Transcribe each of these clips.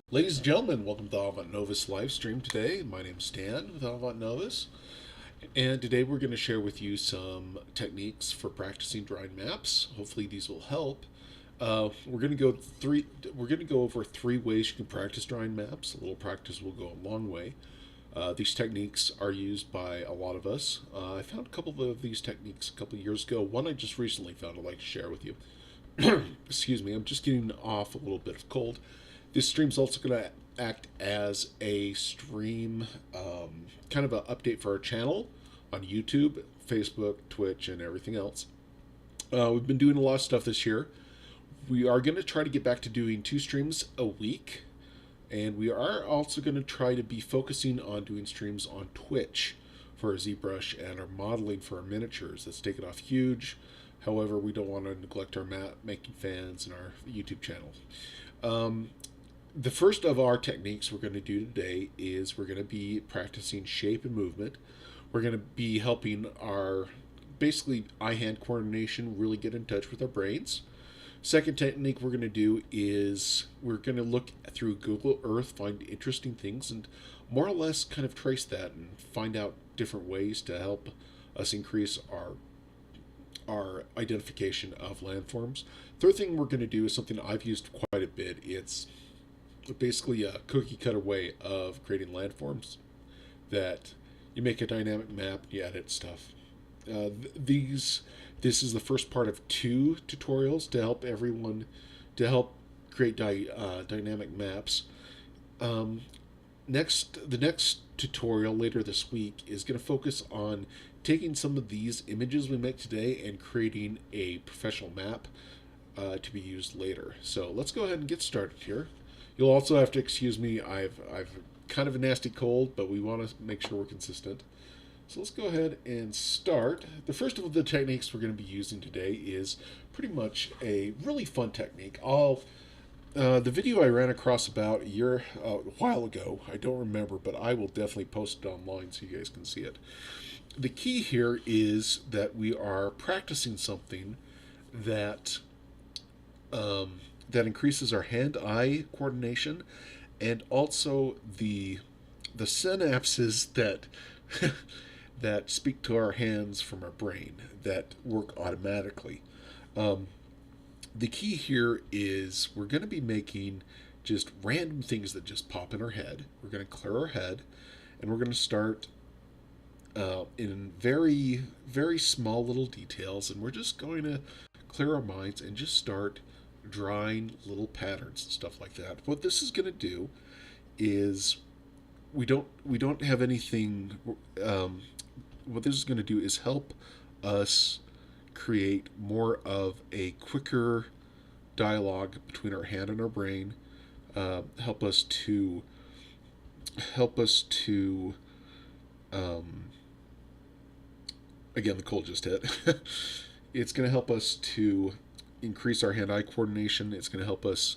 Ladies and gentlemen, welcome to the Avant Novus live stream today. My name's Stan with Avant Novus, and today we're going to share with you some techniques for practicing drawing maps. Hopefully, these will help. We're going to go three. We're going to go over three ways you can practice drawing maps. A little practice will go a long way. These techniques are used by a lot of us. I found a couple of these techniques a couple of years ago. One I just recently found I'd like to share with you. Excuse me, I'm just getting off a little bit of cold. This stream's also going to act as a stream, kind of an update for our channel on YouTube, Facebook, Twitch, and everything else. We've been doing a lot of stuff this year. We are going to try to get back to doing 2 streams a week, and we are also going to try to be focusing on doing streams on Twitch for our ZBrush and our modeling for our miniatures. That's taken off huge. However, we don't want to neglect our map making fans and our YouTube channel. The first of our techniques we're going to do today is we're going to be practicing shape and movement. We're going to be helping our basically eye-hand coordination really get in touch with our brains. Second technique we're going to do is we're going to look through Google Earth, find interesting things, and more or less kind of trace that and find out different ways to help us increase our identification of landforms. Third thing we're going to do is something I've used quite a bit. It's basically a cookie cutter way of creating landforms that you make a dynamic map, you edit stuff. This is the first part of 2 tutorials to help everyone to help create dynamic maps. The next tutorial later this week is going to focus on taking some of these images we make today and creating a professional map to be used later. So let's go ahead and get started here. You'll also have to excuse me. I've kind of a nasty cold, but we want to make sure we're consistent. So let's go ahead and start. The first of the techniques we're going to be using today is pretty much a really fun technique. The video I ran across about a while ago, I don't remember, but I will definitely post it online so you guys can see it. The key here is that we are practicing something that that increases our hand-eye coordination, and also the synapses that that speak to our hands from our brain that work automatically. The key here is we're going to be making just random things that just pop in our head. We're going to clear our head, and we're going to start in very, very small little details, and we're just going to clear our minds and just start drawing little patterns and stuff like that. What this is going to do is we don't have anything. What this is going to do is help us create more of a quicker dialogue between our hand and our brain. Help us to again, the cold just hit. It's going to help us to increase our hand-eye coordination. It's going to help us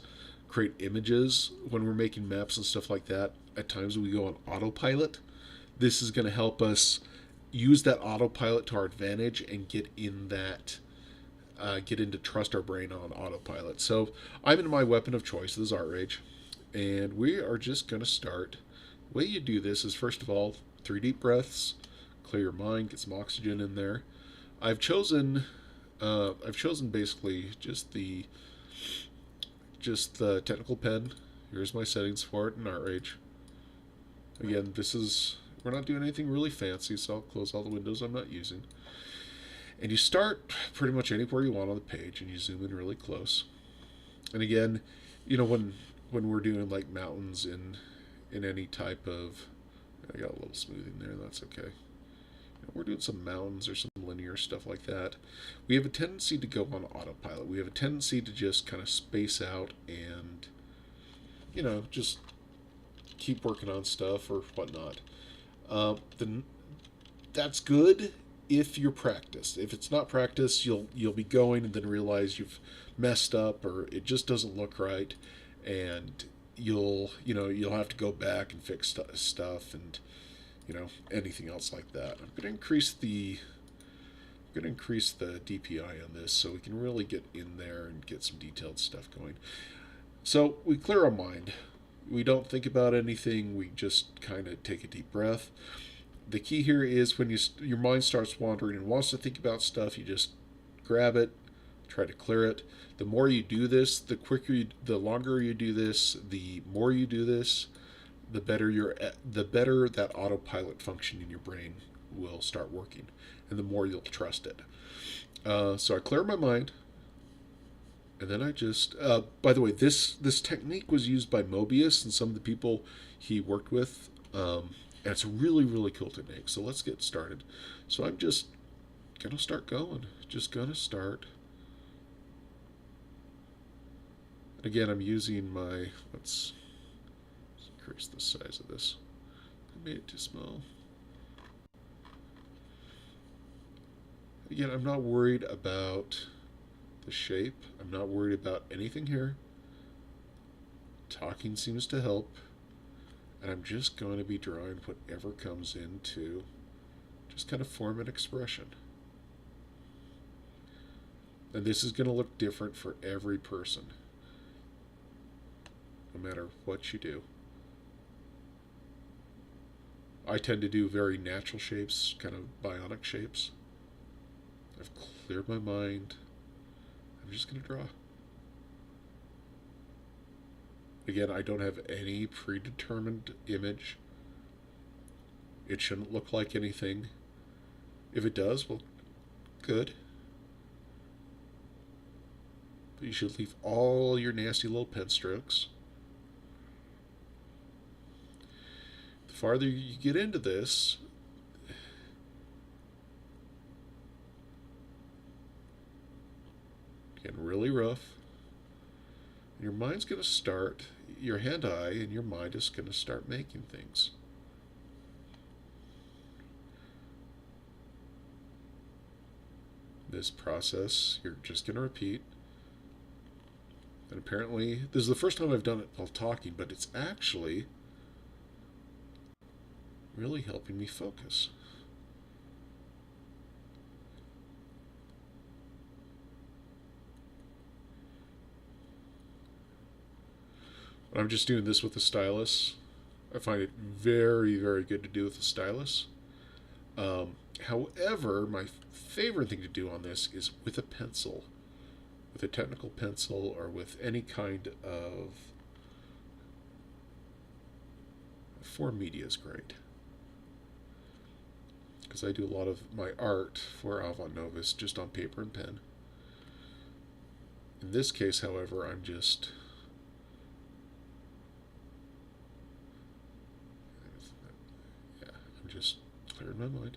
create images when we're making maps and stuff like that. At times we go on autopilot. This is going to help us use that autopilot to our advantage and get into trust our brain on autopilot. So I'm in my weapon of choice. This is Art Rage, and we are just going to start. The way you do this is, first of all, 3 deep breaths, clear your mind, get some oxygen in there. I've chosen basically just the technical pen. Here's my settings for it in Art Rage. Again, we're not doing anything really fancy, so I'll close all the windows I'm not using. And you start pretty much anywhere you want on the page, and you zoom in really close. And again, when we're doing like mountains in any type of, I got a little smoothing there, that's okay. We're doing some mountains or some linear stuff like that. We have a tendency to go on autopilot. We have a tendency to just kind of space out and, just keep working on stuff or whatnot. That's good if you're practiced. If it's not practiced, you'll be going and then realize you've messed up or it just doesn't look right, and you'll have to go back and fix stuff and anything else like that. I'm going to increase the DPI on this so we can really get in there and get some detailed stuff going. So we clear our mind. We don't think about anything. We just kind of take a deep breath. The key here is when your mind starts wandering and wants to think about stuff, you just grab it, try to clear it. The more you do this, the longer you do this, the more you do this, the better that autopilot function in your brain will start working, and the more you'll trust it. So I clear my mind, and then I just. By the way, this technique was used by Mobius and some of the people he worked with, and it's a really really cool technique. So let's get started. So I'm just gonna start going. Just gonna start. Again, I'm using my. Let's increase the size of this. I made it too small. Again, I'm not worried about the shape. I'm not worried about anything here. Talking seems to help. And I'm just going to be drawing whatever comes in to just kind of form an expression. And this is going to look different for every person, no matter what you do. I tend to do very natural shapes, kind of bionic shapes. I've cleared my mind. I'm just going to draw. Again, I don't have any predetermined image. It shouldn't look like anything. If it does, well, good. But you should leave all your nasty little pen strokes. The farther you get into this, getting really rough. Your mind's going to start, your hand-eye and your mind is going to start making things. This process, you're just going to repeat. And apparently, this is the first time I've done it while talking, but it's actually really helping me focus. I'm just doing this with a stylus. I find it very, very good to do with a stylus. However, my favorite thing to do on this is with a pencil. With a technical pencil or with any kind of form media is great. Because I do a lot of my art for Avant Novus just on paper and pen. In this case, however, I'm just clearing my mind.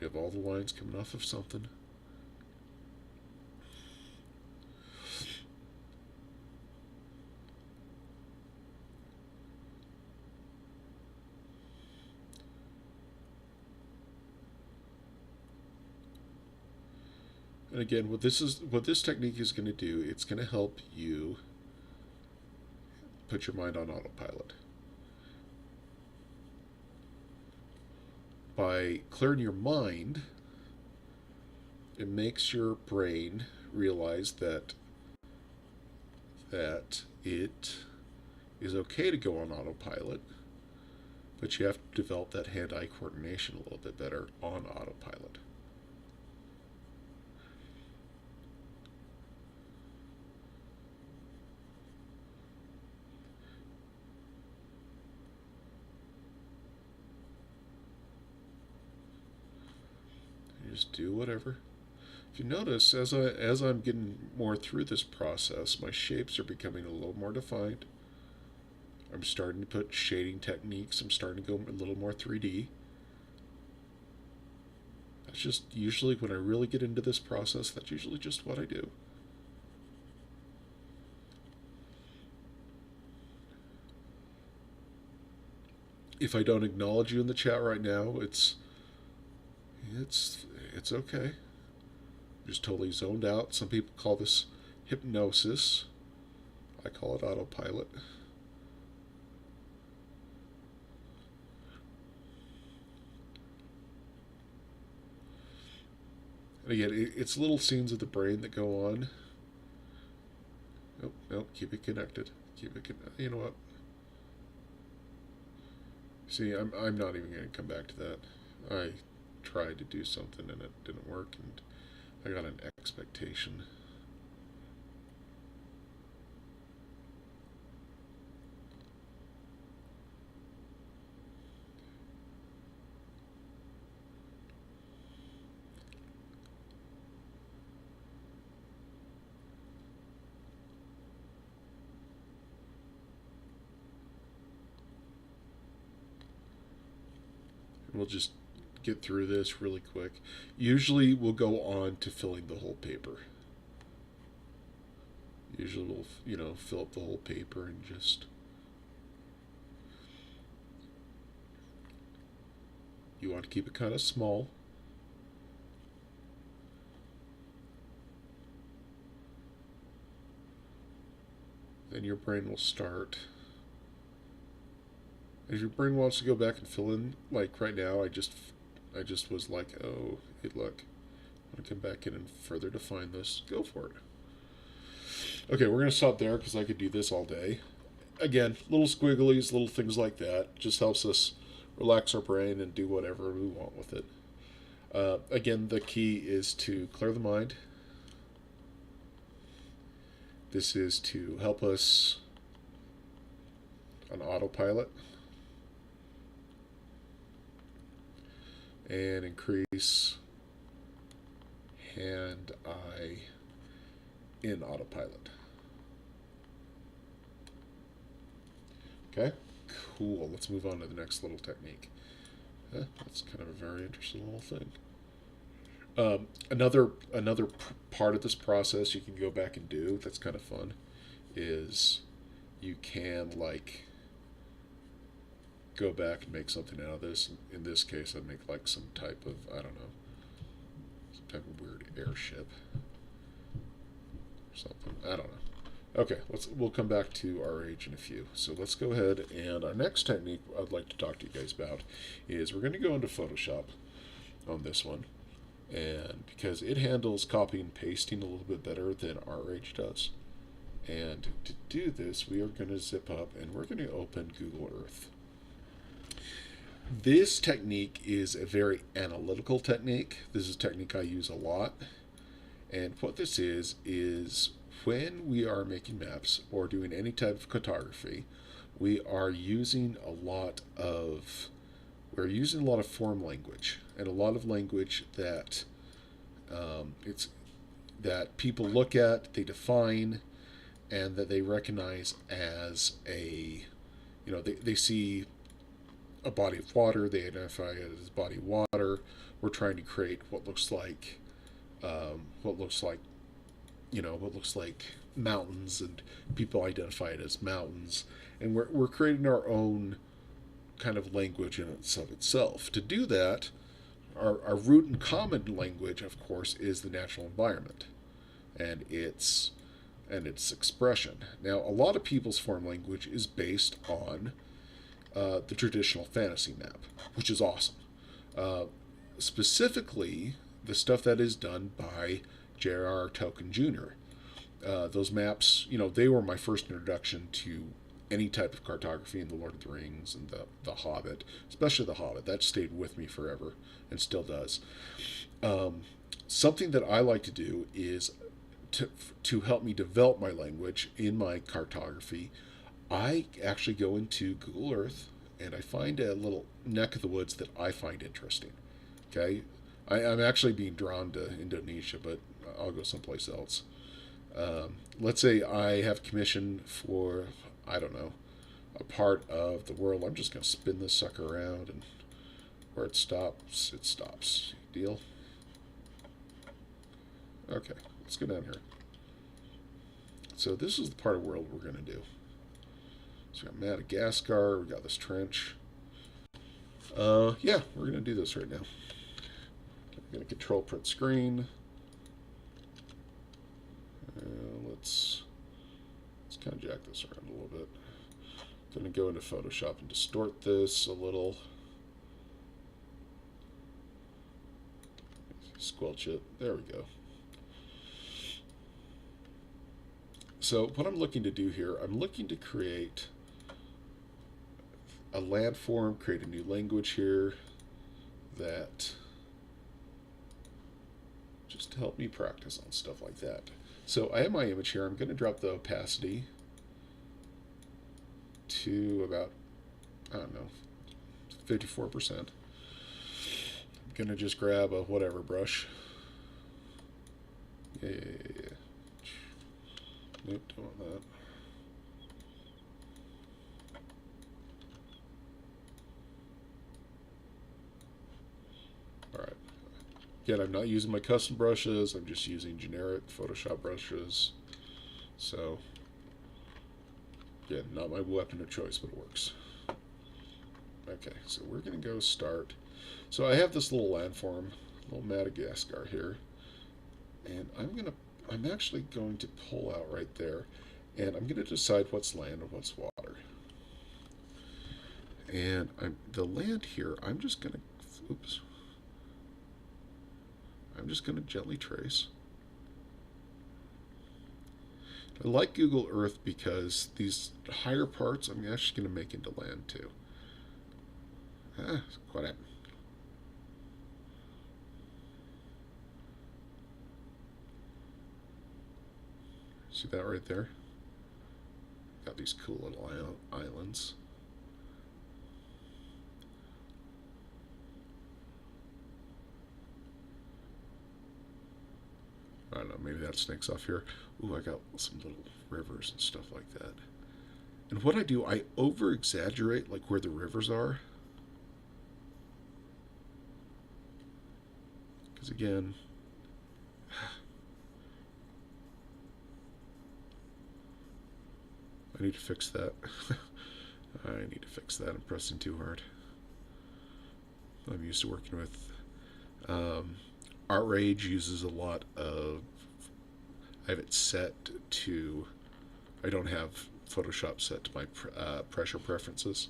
We have all the lines coming off of something. And again, what this technique is going to do, it's going to help you put your mind on autopilot. By clearing your mind, it makes your brain realize that it is okay to go on autopilot, but you have to develop that hand-eye coordination a little bit better on autopilot. Just do whatever. If you notice, as I'm getting more through this process, my shapes are becoming a little more defined. I'm starting to put shading techniques. I'm starting to go a little more 3D. That's just usually when I really get into this process, that's usually just what I do. If I don't acknowledge you in the chat right now, it's okay. I'm just totally zoned out. Some people call this hypnosis. I call it autopilot. And again, it's little scenes of the brain that go on. Nope, nope, keep it connected. Keep it connected. You know what? See, I'm not even going to come back to that. I tried to do something and it didn't work, and I got an expectation. We'll just get through this really quick. Usually we'll go on to filling the whole paper. Usually we'll, fill up the whole paper and just... You want to keep it kind of small. Then your brain will start. If your brain wants to go back and fill in, like right now, I just was like, oh, hey, look, I want to come back in and further define this. Go for it. Okay, we're going to stop there because I could do this all day. Again, little squigglies, little things like that. Just helps us relax our brain and do whatever we want with it. Again, the key is to clear the mind. This is to help us on autopilot and increase Handeye in autopilot. Okay, cool. Let's move on to the next little technique. That's kind of a very interesting little thing. Another part of this process you can go back and do that's kind of fun is you can like go back and make something out of this. In this case, I'd make like some type of, I don't know, some type of weird airship or something. I don't know. Okay, we'll come back to our age in a few. So let's go ahead, and our next technique I'd like to talk to you guys about is we're going to go into Photoshop on this one, and because it handles copy and pasting a little bit better than our age does. And to do this, we are going to zip up and we're going to open Google Earth. This technique is a very analytical technique. This is a technique I use a lot. And what this is when we are making maps or doing any type of cartography, we are using a lot of form language, and a lot of language that that people look at, they define, and that they recognize as a, they see a body of water, they identify it as a body of water. We're trying to create what looks like mountains, and people identify it as mountains, and we're creating our own kind of language in itself. To do that, our root and common language, of course, is the natural environment and its expression. Now, a lot of people's form language is based on the traditional fantasy map, which is awesome. Specifically, the stuff that is done by J.R.R. Tolkien Jr. Those maps, they were my first introduction to any type of cartography in the Lord of the Rings and the Hobbit, especially the Hobbit. That stayed with me forever and still does. Something that I like to do is to help me develop my language in my cartography, I actually go into Google Earth and I find a little neck of the woods that I find interesting. Okay, I'm actually being drawn to Indonesia, but I'll go someplace else. Let's say I have commission for, I don't know, a part of the world. I'm just going to spin this sucker around, and where it stops, it stops. Deal? Okay, let's go down here. So this is the part of the world we're going to do. So we got Madagascar, we got this trench. Yeah, we're going to do this right now. I'm going to control print screen. Let's kind of jack this around a little bit. I'm going to go into Photoshop and distort this a little. Squelch it. There we go. So what I'm looking to do here, I'm looking to create a landform, create a new language here that just to help me practice on stuff like that. So I have my image here. I'm going to drop the opacity to about, I don't know, 54%. I'm going to just grab a whatever brush. Yeah. Nope, don't want that. Alright. Again, I'm not using my custom brushes. I'm just using generic Photoshop brushes. So, again, not my weapon of choice, but it works. Okay, so we're going to go start. So I have this little landform, little Madagascar here. And I'm actually going to pull out right there. And I'm going to decide what's land and what's water. And the land here, I'm just going to gently trace. I like Google Earth because these higher parts I'm actually going to make into land too. Quite happened. See that right there? Got these cool little islands. I don't know, maybe that snakes off here. Ooh, I got some little rivers and stuff like that. And what I do, I over-exaggerate like where the rivers are. Because again, I need to fix that. I need to fix that. I'm pressing too hard. I'm used to working with Outrage uses a lot of, I have it set to, I don't have Photoshop set to my pressure preferences.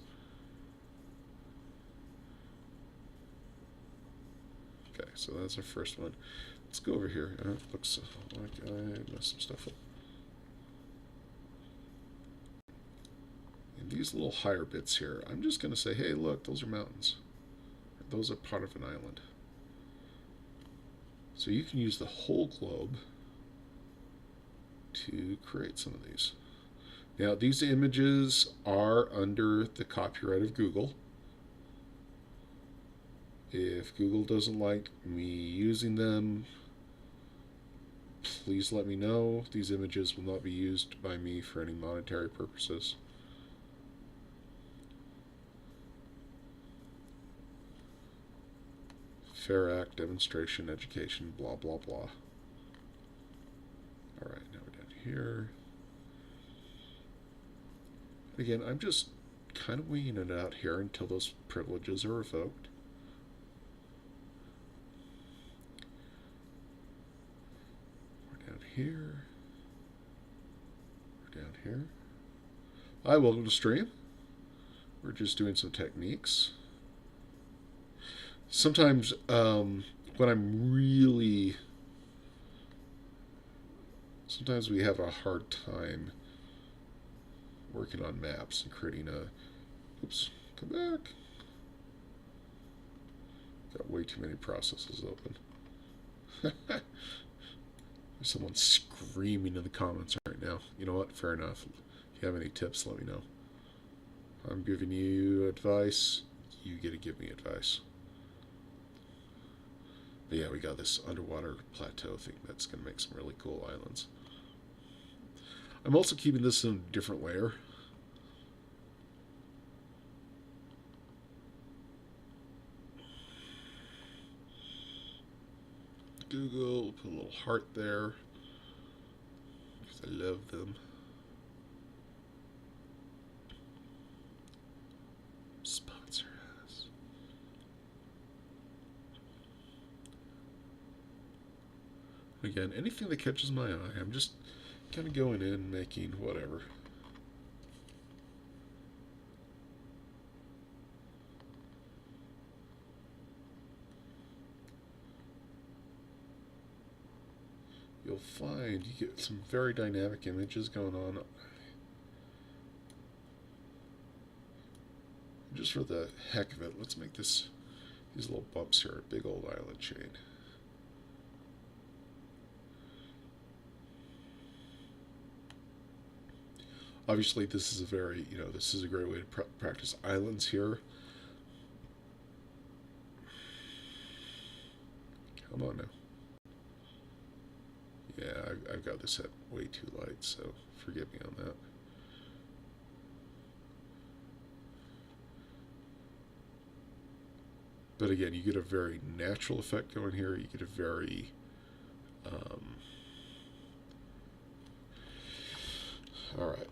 Okay, so that's our first one. Let's go over here. It looks like I messed some stuff up. And these little higher bits here, I'm just going to say, hey, look, those are mountains. Those are part of an island. So you can use the whole globe to create some of these. Now, these images are under the copyright of Google. If Google doesn't like me using them, please let me know. These images will not be used by me for any monetary purposes. Fair Act, demonstration, education, blah, blah, blah. Alright, now we're down here. Again, I'm just kind of winging it out here until those privileges are revoked. We're down here. We're down here. Hi, welcome to stream. We're just doing some techniques. Sometimes when I'm really, sometimes we have a hard time working on maps and creating a, oops, come back. Got way too many processes open. There's someone screaming in the comments right now. You know what? Fair enough. If you have any tips, let me know. I'm giving you advice. You get to give me advice. But yeah, we got this underwater plateau thing that's going to make some really cool islands. I'm also keeping this in a different layer. Google, put a little heart there, because I love them. Sponsor us. Again, anything that catches my eye, I'm just kind of going in, making whatever. you'll find you get some very dynamic images going on. Just for the heck of it, let's make these little bumps here a big old island chain. Obviously, this is a very, this is a great way to practice islands here. Come on now. Yeah, I've got this set way too light, so forgive me on that. But again, you get a very natural effect going here. You get a very all right,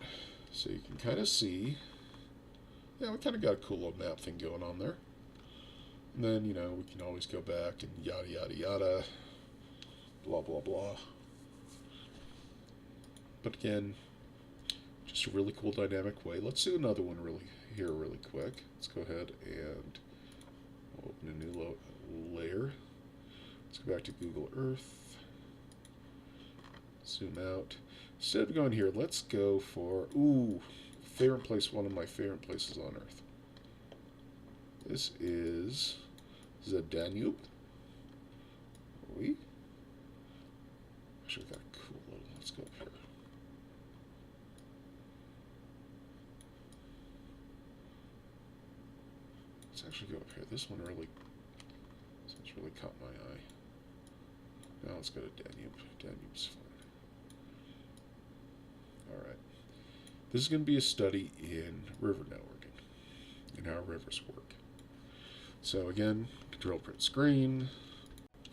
so you can kind of see, yeah, we kind of got a cool little map thing going on there. And then, we can always go back and yada, yada, yada, blah, blah, blah. But again, just a really cool dynamic way. Let's do another one really quick. Let's go ahead and open a new layer. Let's go back to Google Earth. Zoom out. Instead of going here, let's go for, favorite place, one of my favorite places on Earth. This is the Danube. Actually got a cool little, let's go up here. Let's actually go up here. This one really caught my eye. Now let's go to Danube. Danube's fine. Alright. This is going to be a study in river networking and how rivers work. So again, Control Print Screen,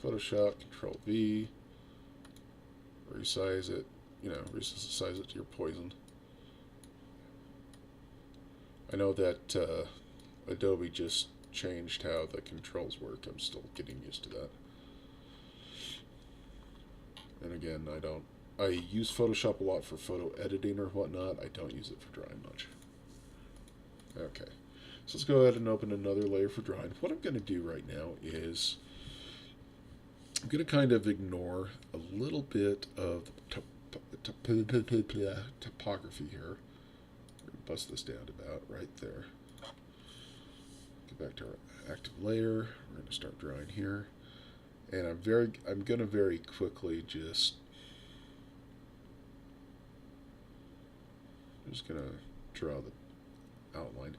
Photoshop, Control V, resize it, resize it to your poison. I know that Adobe just changed how the controls work. I'm still getting used to that. And again, I use Photoshop a lot for photo editing or whatnot. I don't use it for drawing much. Okay, so let's go ahead and open another layer for drawing. What I'm going to do right now is I'm going to kind of ignore a little bit of topography here. Bust this down to about right there. Get back to our active layer. We're going to start drawing here, and I'm going to very quickly just going to draw the outline.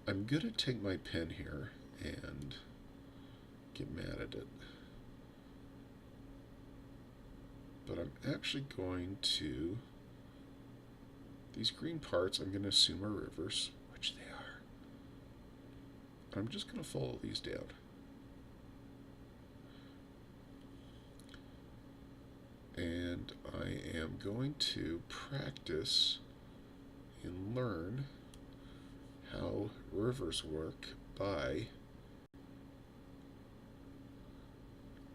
I'm going to take my pen here and get mad at it, but I'm actually going to, these green parts I'm going to assume are rivers, which they are. I'm just going to follow these down. And I am going to practice and learn how rivers work by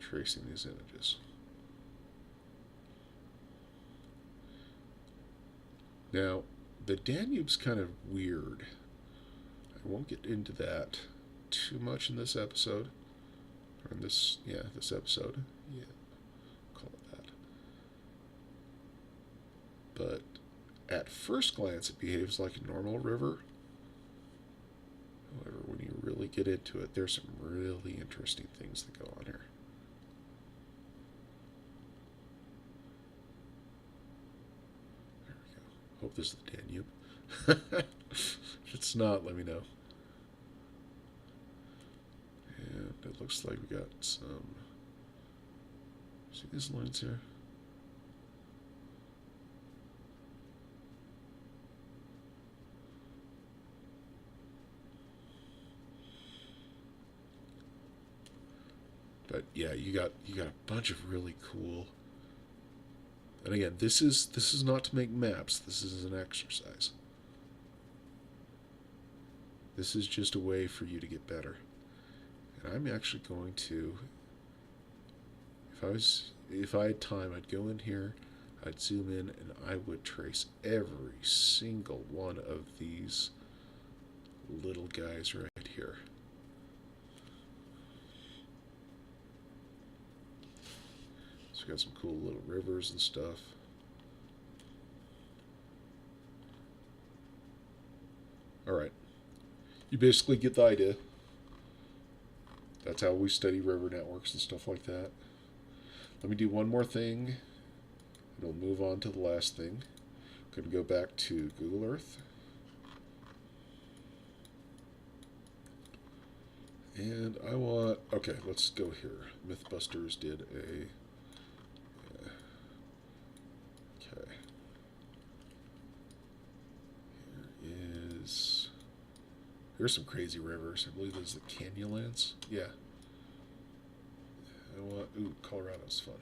tracing these images. Now, the Danube's kind of weird. I won't get into that too much in this episode. Or in this episode. Yeah, call it that. But at first glance, it behaves like a normal river. However, when you really get into it, there's some really interesting things that go on here. There we go. Hope this is the Danube. If it's not, let me know. And it looks like we got some. See these lines here? But yeah, you got a bunch of really cool. And again, this is not to make maps. This is an exercise. This is just a way for you to get better. And I'm actually going to, if I had time, I'd go in here, I'd zoom in, and I would trace every single one of these little guys right here. So got some cool little rivers and stuff. Alright. You basically get the idea. That's how we study river networks and stuff like that. Let me do one more thing, and we'll move on to the last thing. I'm going to go back to Google Earth. And I want, okay, let's go here. Mythbusters did a, okay. Here's some crazy rivers. I believe there's the Canyonlands. Yeah. I want, ooh, Colorado's fun.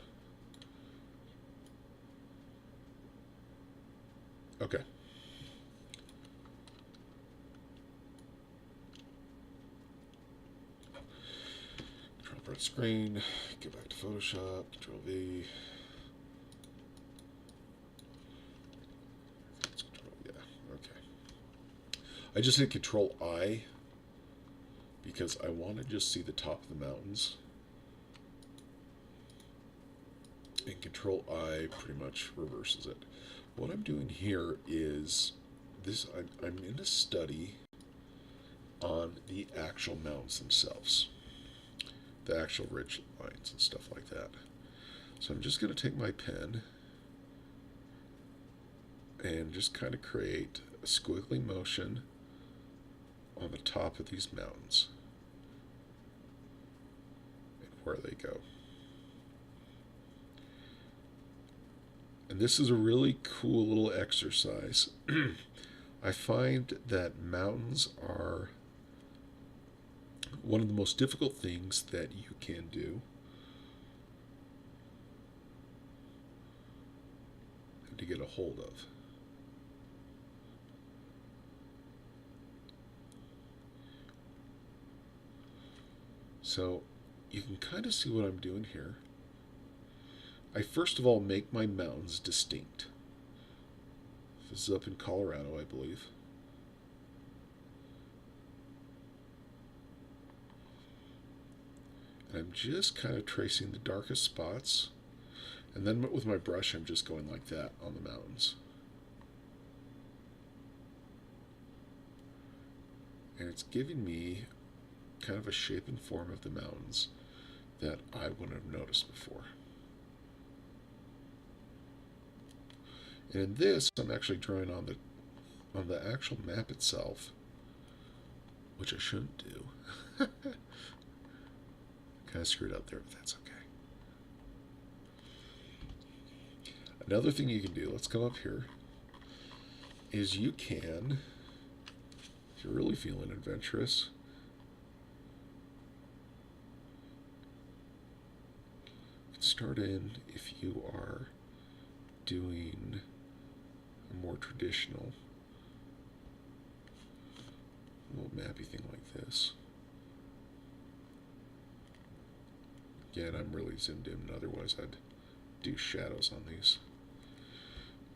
Okay. Control print screen. Go back to Photoshop. Control V. Control, yeah. Okay. I just hit Control I because I want to just see the top of the mountains. And Control I pretty much reverses it. What I'm doing here is this. I'm in a study on the actual mountains themselves, the actual ridge lines and stuff like that. So I'm just going to take my pen and just kind of create a squiggly motion on the top of these mountains and where they go. And this is a really cool little exercise. I find that mountains are one of the most difficult things that you can do. And to get a hold of. So you can kind of see what I'm doing here. I first of all make my mountains distinct. This is up in Colorado, I believe. And I'm just kind of tracing the darkest spots. And then with my brush, I'm just going like that on the mountains. And it's giving me kind of a shape and form of the mountains that I wouldn't have noticed before. And in this, I'm actually drawing on the actual map itself, which I shouldn't do. Kind of screwed up there, but that's okay. Another thing you can do, let's come up here, is you can, if you're really feeling adventurous, you can start in if you are doing a more traditional little mappy thing like this. Again, I'm really zoomed in, otherwise I'd do shadows on these.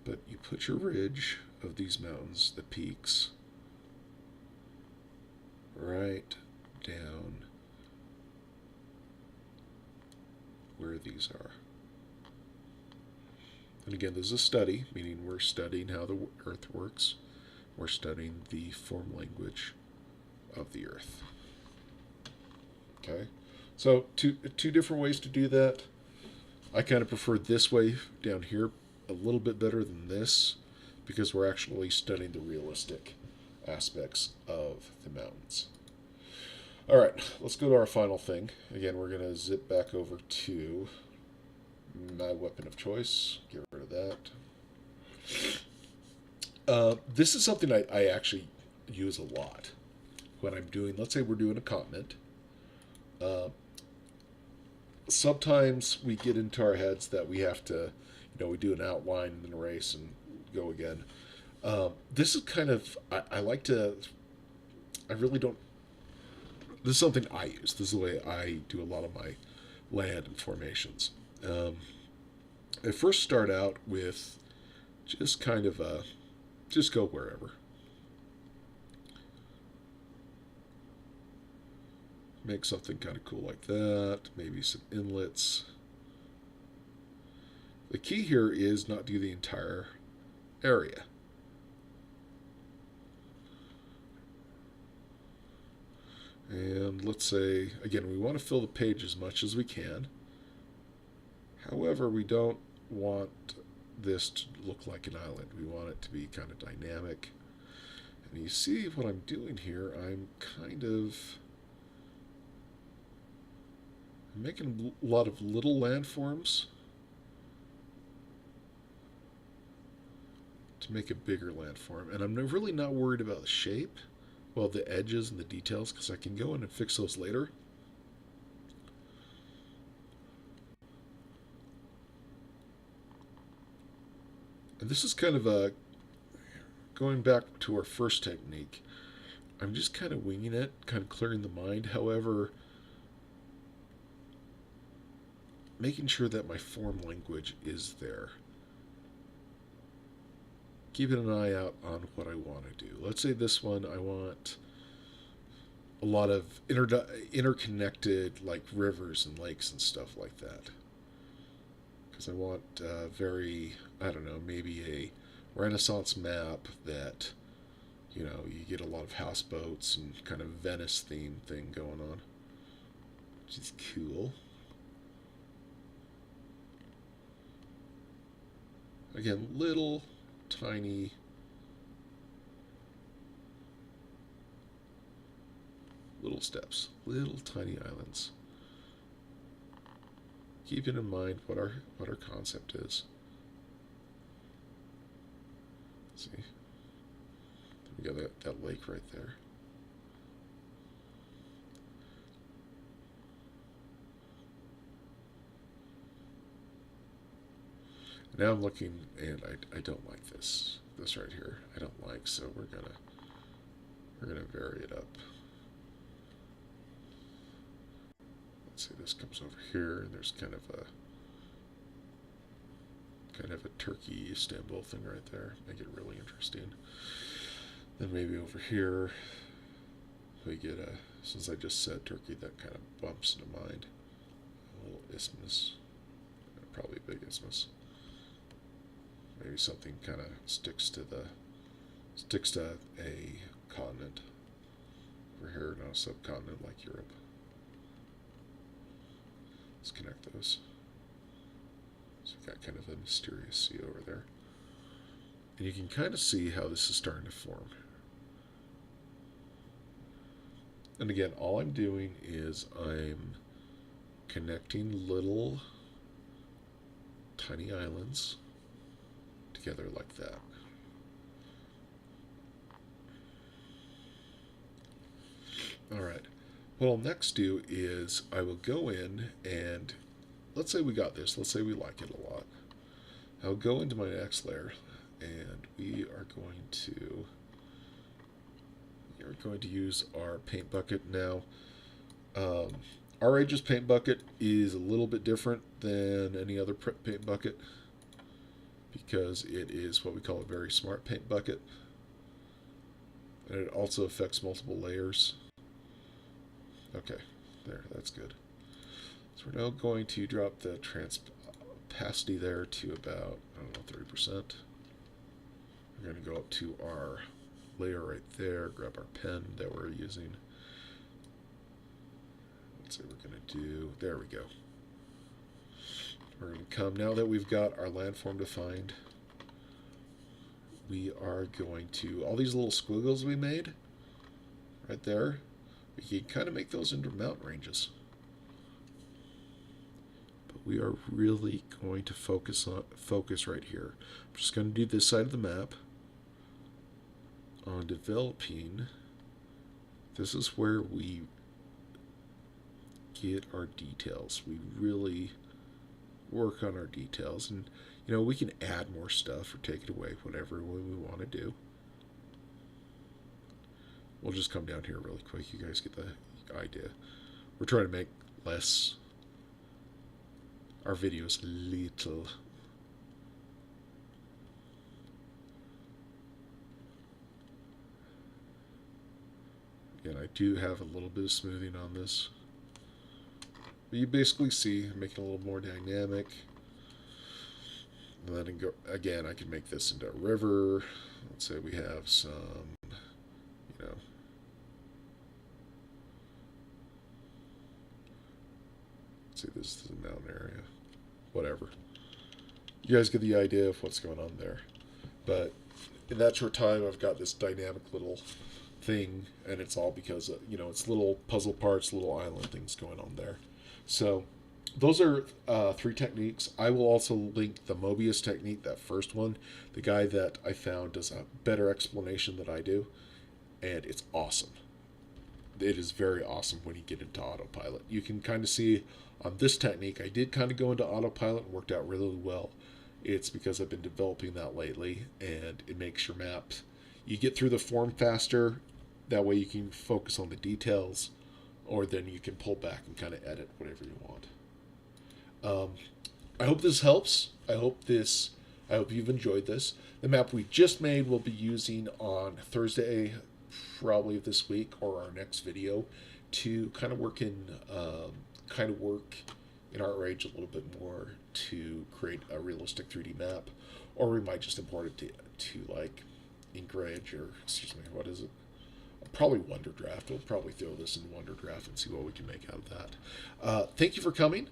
But you put your ridge of these mountains, the peaks, right down where these are. And again, this is a study, meaning we're studying how the Earth works. We're studying the form language of the Earth. Okay, so two different ways to do that. I kind of prefer this way down here a little bit better than this because we're actually studying the realistic aspects of the mountains. All right, let's go to our final thing. Again, we're going to zip back over to my weapon of choice. Get rid of that. This is something I actually use a lot when I'm doing, let's say we're doing a continent. Sometimes we get into our heads that we have to, we do an outline and then erase and go again. This is kind of, I like to, I really don't, this is something I use. This is the way I do a lot of my land and formations. I first start out with just kind of just go wherever. Make something kind of cool like that. Maybe some inlets. The key here is not do the entire area. And let's say, again, we want to fill the page as much as we can. However, we don't want this to look like an island. We want it to be kind of dynamic. And you see what I'm doing here, I'm making a lot of little landforms to make a bigger landform. And I'm really not worried about the shape, well, the edges and the details, because I can go in and fix those later. And this is kind of a, going back to our first technique, I'm just kind of winging it, kind of clearing the mind. However, making sure that my form language is there. Keeping an eye out on what I want to do. Let's say this one, I want a lot of interconnected like rivers and lakes and stuff like that. Because I want very, I don't know, maybe a Renaissance map that, you know, you get a lot of houseboats and kind of Venice theme thing going on, which is cool. Again, little tiny little steps, little tiny islands. Keeping in mind what our concept is. Let's see, we got that lake right there. Now I'm looking, and I don't like this right here. I don't like, so we're gonna vary it up. Let's see, this comes over here, and there's kind of a Turkey Istanbul thing right there. Make it really interesting. Then maybe over here we get a, since I just said Turkey, that kind of bumps into mind. A little isthmus, probably a big isthmus. Maybe something kind of sticks to a continent. Over here, not a subcontinent like Europe. Let's connect those. So we've got kind of a mysterious sea over there. And you can kind of see how this is starting to form. And again, all I'm doing is I'm connecting little tiny islands together like that. All right. What I'll next do is I will go in and let's say we got this. Let's say we like it a lot. I'll go into my next layer and we are going to use our paint bucket now. Our Aegis paint bucket is a little bit different than any other paint bucket because it is what we call a very smart paint bucket, and it also affects multiple layers. Okay, there, that's good. So we're now going to drop the opacity there to about, I don't know, 30%. We're going to go up to our layer right there, grab our pen that we're using. Let's say we're going to do, there we go. We're going to come, now that we've got our landform defined, we are going to, all these little squiggles we made right there, we can kind of make those into mountain ranges. But we are really going to focus right here. I'm just going to do this side of the map. On developing, this is where we get our details. We really work on our details, and you know, we can add more stuff or take it away, whatever we want to do. We'll just come down here really quick. You guys get the idea. We're trying to make our videos little. Again, I do have a little bit of smoothing on this. But you basically see, make it a little more dynamic. And then again, I can make this into a river. Let's say we have some, you know, let's say this is a mountain area. Whatever. You guys get the idea of what's going on there. But in that short time, I've got this dynamic little thing, and it's all because it's little puzzle parts, little island things going on there. So those are three techniques. I will also link the Mobius technique, that first one. The guy that I found does a better explanation than I do, and it's awesome. It is very awesome when you get into autopilot. You can kind of see on this technique, I did kind of go into autopilot and worked out really well. It's because I've been developing that lately, and it makes your maps. You get through the form faster. That way you can focus on the details, or then you can pull back and kind of edit whatever you want. I hope this helps. I hope you've enjoyed this. The map we just made we'll be using on Thursday, probably of this week, or our next video, to kind of work in Art Rage a little bit more to create a realistic 3D map, or we might just import it to like Ink Rage, or excuse me, what is it? Probably WonderDraft. We'll probably throw this in WonderDraft and see what we can make out of that. Thank you for coming.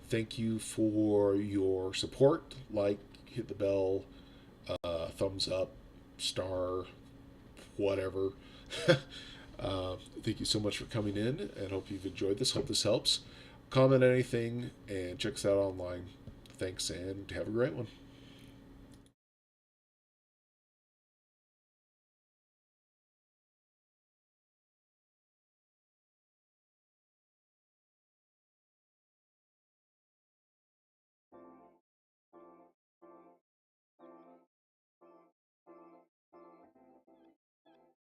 Thank you for your support. Like, hit the bell, thumbs up, star, whatever. Thank you so much for coming in, and hope you've enjoyed this. Hope this helps. Comment anything and check us out online. Thanks, and have a great one.